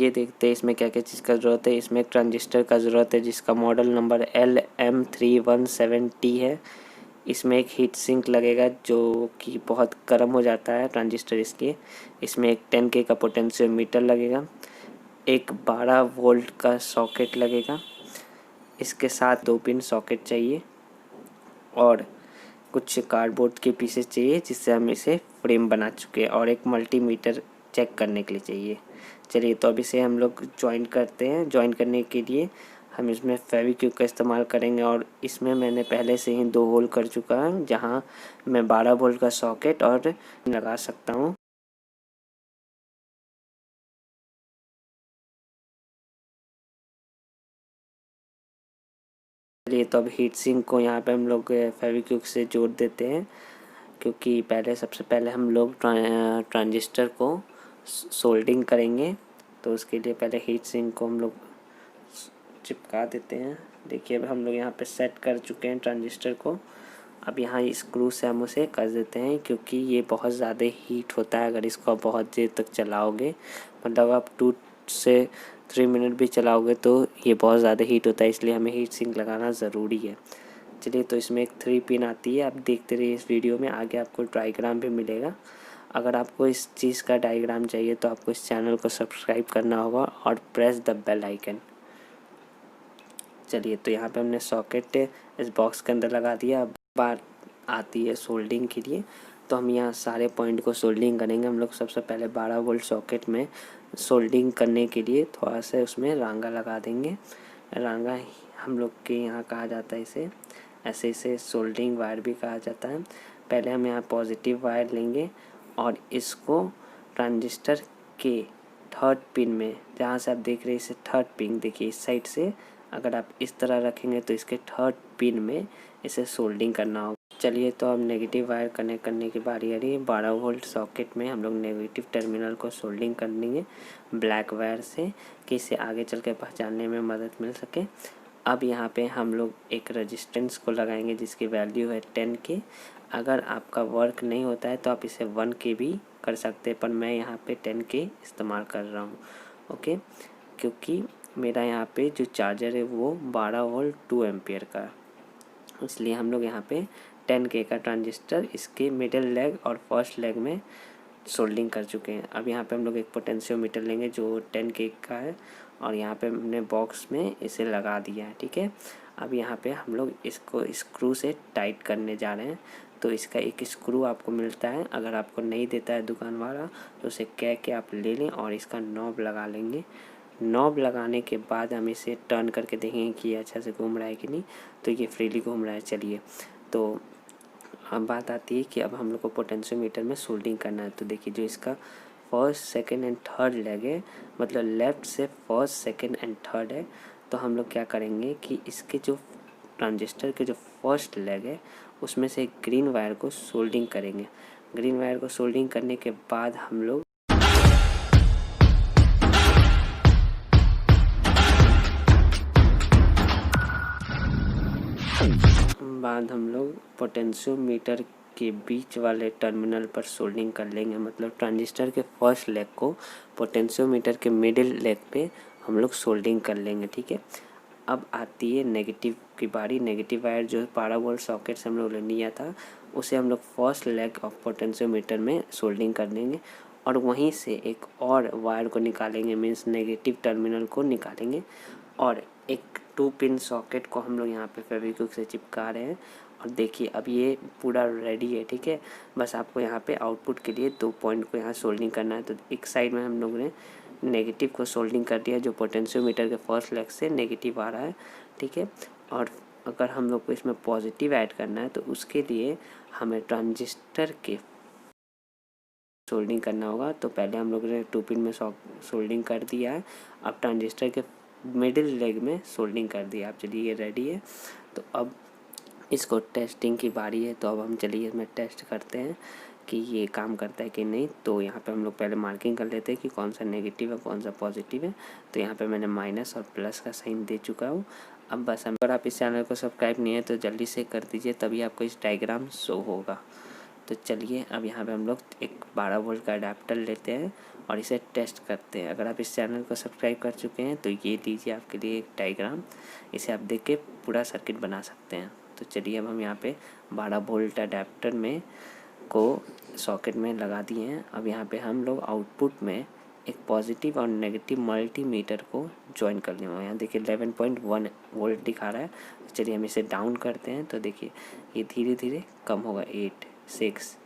चलिए देखते हैं इसमें क्या क्या चीज़ का ज़रूरत है। इसमें एक ट्रांजिस्टर का ज़रूरत है जिसका मॉडल नंबर LM317T है। इसमें एक हीट सिंक लगेगा जो कि बहुत गर्म हो जाता है ट्रांजिस्टर इसके। इसमें एक 10K का पोटेंशियोमीटर लगेगा। एक 12 वोल्ट का सॉकेट लगेगा। इसके साथ 2 पिन सॉकेट चाहिए और कुछ कार्डबोर्ड के पीसेस चाहिए जिससे हम इसे फ्रेम बना चुके हैं, और एक मल्टीमीटर चेक करने के लिए चाहिए। चलिए तो अब इसे हम लोग ज्वाइन करते हैं। ज्वाइन करने के लिए हम इसमें फेविक्विक का इस्तेमाल करेंगे, और इसमें मैंने पहले से ही 2 होल कर चुका है जहां मैं 12 वोल्ट का सॉकेट और लगा सकता हूं। चलिए तो अब हीट सिंक को यहाँ पे हम लोग फेविक्विक से जोड़ देते हैं, क्योंकि सबसे पहले हम लोग ट्रांजिस्टर को सोल्डिंग करेंगे। तो उसके लिए पहले हीट सिंक को हम लोग चिपका देते हैं। देखिए अब हम लोग यहाँ पे सेट कर चुके हैं ट्रांजिस्टर को। अब यहाँ स्क्रू से हम उसे कस देते हैं, क्योंकि ये बहुत ज़्यादा हीट होता है अगर इसको आप बहुत देर तक चलाओगे। मतलब आप 2 से 3 मिनट भी चलाओगे तो ये बहुत ज़्यादा हीट होता है, इसलिए हमें हीट सिंक लगाना ज़रूरी है। चलिए तो इसमें एक 3 पिन आती है। आप देखते रहिए इस वीडियो में, आगे आपको डायग्राम भी मिलेगा। अगर आपको इस चीज़ का डायग्राम चाहिए तो आपको इस चैनल को सब्सक्राइब करना होगा और प्रेस द बेल आइकन। चलिए तो यहाँ पे हमने सॉकेट इस बॉक्स के अंदर लगा दिया। अब बात आती है सोल्डिंग के लिए, तो हम यहाँ सारे पॉइंट को सोल्डिंग करेंगे। हम लोग सबसे पहले 12 वोल्ट सॉकेट में सोल्डिंग करने के लिए थोड़ा सा उसमें रांगा लगा देंगे। रांगा हम लोग के यहाँ कहा जाता है इसे, ऐसे इसे सोल्डिंग वायर भी कहा जाता है। पहले हम यहाँ पॉजिटिव वायर लेंगे और इसको ट्रांजिस्टर के 3rd पिन में, जहाँ से आप देख रहे हैं इसे 3rd पिन, देखिए इस साइड से अगर आप इस तरह रखेंगे तो इसके 3rd पिन में इसे सोल्डिंग करना होगा। चलिए तो अब नेगेटिव वायर कनेक्ट करने की बारी आ रही है। 12 वोल्ट सॉकेट में हम लोग नेगेटिव टर्मिनल को सोल्डिंग कर लेंगे ब्लैक वायर से, कि इसे आगे चल के पहचानने में मदद मिल सके। अब यहाँ पे हम लोग एक रेजिस्टेंस को लगाएंगे जिसकी वैल्यू है 10K। अगर आपका वर्क नहीं होता है तो आप इसे 1K भी कर सकते हैं, पर मैं यहाँ पे 10K इस्तेमाल कर रहा हूँ। ओके, क्योंकि मेरा यहाँ पे जो चार्जर है वो 12 वोल्ट 2 एम्पियर का है, इसलिए हम लोग यहाँ पे 10K का ट्रांजिस्टर इसके मिडिल लेग और फर्स्ट लेग में सोल्डिंग कर चुके हैं। अब यहाँ पे हम लोग एक पोटेंशियोमीटर लेंगे जो 10K का है, और यहाँ पे हमने बॉक्स में इसे लगा दिया है। ठीक है, अब यहाँ पे हम लोग इसको स्क्रू से टाइट करने जा रहे हैं। तो इसका एक स्क्रू आपको मिलता है, अगर आपको नहीं देता है दुकान वाला तो उसे कह के आप ले लें और इसका नॉब लगा लेंगे। नॉब लगाने के बाद हम इसे टर्न करके देखेंगे कि अच्छा से घूम रहा है कि नहीं, तो ये फ्रीली घूम रहा है। चलिए तो अब बात आती है कि अब हम लोग को पोटेंशियोमीटर में सोल्डिंग करना है। तो देखिए जो इसका 1st, 2nd and 3rd leg है, मतलब लेफ़्ट से 1st, 2nd एंड 3rd है, तो हम लोग क्या करेंगे कि इसके जो ट्रांजिस्टर के जो 1st लेग है उसमें से एक ग्रीन वायर को सोल्डिंग करेंगे। ग्रीन वायर को सोल्डिंग करने के बाद हम लोग पोटेंशियोमीटर के बीच वाले टर्मिनल पर सोल्डिंग कर लेंगे। मतलब ट्रांजिस्टर के 1st लेग को पोटेंशियोमीटर के मिडिल लेग पे हम लोग सोल्डिंग कर लेंगे। ठीक है, अब आती है नेगेटिव की बारी। नेगेटिव वायर जो 12 वोल्ट सॉकेट से हम लोग ने लिया था उसे हम लोग 1st लेग ऑफ पोटेंशियोमीटर में सोल्डिंग कर लेंगे, और वहीं से एक और वायर को निकालेंगे, मीन्स नेगेटिव टर्मिनल को निकालेंगे, और एक 2 पिन सॉकेट को हम लोग यहाँ पे फेविक्विक से चिपका रहे हैं। और देखिए अब ये पूरा रेडी है। ठीक है, बस आपको यहाँ पे आउटपुट के लिए 2 पॉइंट को यहाँ सोल्डिंग करना है। तो एक साइड में हम लोग ने नेगेटिव को सोल्डिंग कर दिया जो पोटेंशियोमीटर के 1st लेग से नेगेटिव आ रहा है। ठीक है, और अगर हम लोग को इसमें पॉजिटिव ऐड करना है तो उसके लिए हमें ट्रांजिस्टर के सोल्डिंग करना होगा। तो पहले हम लोग ने 2 पिन में सोल्डिंग कर दिया है, अब ट्रांजिस्टर के मिडिल लेग में सोल्डिंग कर दिया। अब चलिए ये रेडी है, तो अब इसको टेस्टिंग की बारी है। तो अब हम चलिए इसमें टेस्ट करते हैं कि ये काम करता है कि नहीं। तो यहाँ पे हम लोग पहले मार्किंग कर लेते हैं कि कौन सा नेगेटिव है कौन सा पॉजिटिव है। तो यहाँ पे मैंने माइनस और प्लस का साइन दे चुका हूँ। अब बस अगर आप इस चैनल को सब्सक्राइब नहीं है तो जल्दी से कर दीजिए, तभी आपको इस डायग्राम शो होगा। तो चलिए अब यहाँ पे हम लोग एक 12 वोल्ट का अडेप्टर लेते हैं और इसे टेस्ट करते हैं। अगर आप इस चैनल को सब्सक्राइब कर चुके हैं तो ये लीजिए आपके लिए एक डायग्राम, इसे आप देख के पूरा सर्किट बना सकते हैं। तो चलिए अब हम यहाँ पे 12 वोल्ट अडेप्टर में को सॉकेट में लगा दिए हैं। अब यहाँ पे हम लोग आउटपुट में एक पॉजिटिव और नेगेटिव मल्टीमीटर को ज्वाइन कर लेंगे। यहाँ देखिए 11.1 वोल्ट दिखा रहा है। चलिए हम इसे डाउन करते हैं तो देखिए ये धीरे धीरे कम होगा, 8, 6,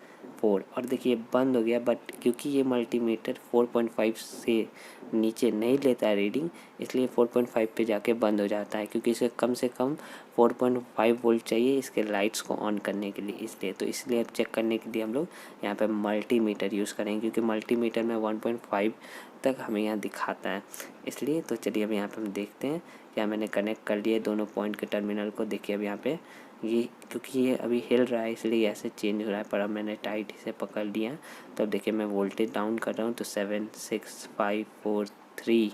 4 और देखिए बंद हो गया। बट क्योंकि ये मल्टीमीटर 4.5 से नीचे नहीं लेता है रीडिंग, इसलिए 4.5 पे जाके बंद हो जाता है, क्योंकि इसे कम से कम 4.5 वोल्ट चाहिए इसके लाइट्स को ऑन करने के लिए। इसलिए अब चेक करने के लिए हम लोग यहाँ पे मल्टीमीटर यूज़ करेंगे, क्योंकि मल्टीमीटर में 1.5 तक हमें यहाँ दिखाता है इसलिए। तो चलिए अब यहाँ पे हम देखते हैं, यहाँ मैंने कनेक्ट कर लिया दोनों पॉइंट के टर्मिनल को। देखिए अब यहाँ पे ये क्योंकि ये अभी हिल रहा है इसलिए ऐसे चेंज हो रहा है, पर अब मैंने टाइट इसे पकड़ लिया। तो अब देखिए मैं वोल्टेज डाउन कर रहा हूँ तो 7, 6, 5, 4, 3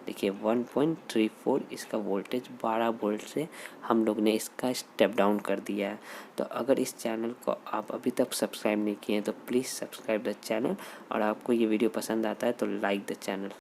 देखिए 1.34 इसका वोल्टेज 12 वोल्ट से हम लोग ने इसका स्टेप डाउन कर दिया है। तो अगर इस चैनल को आप अभी तक सब्सक्राइब नहीं किए हैं तो प्लीज़ सब्सक्राइब द चैनल, और आपको ये वीडियो पसंद आता है तो लाइक द चैनल।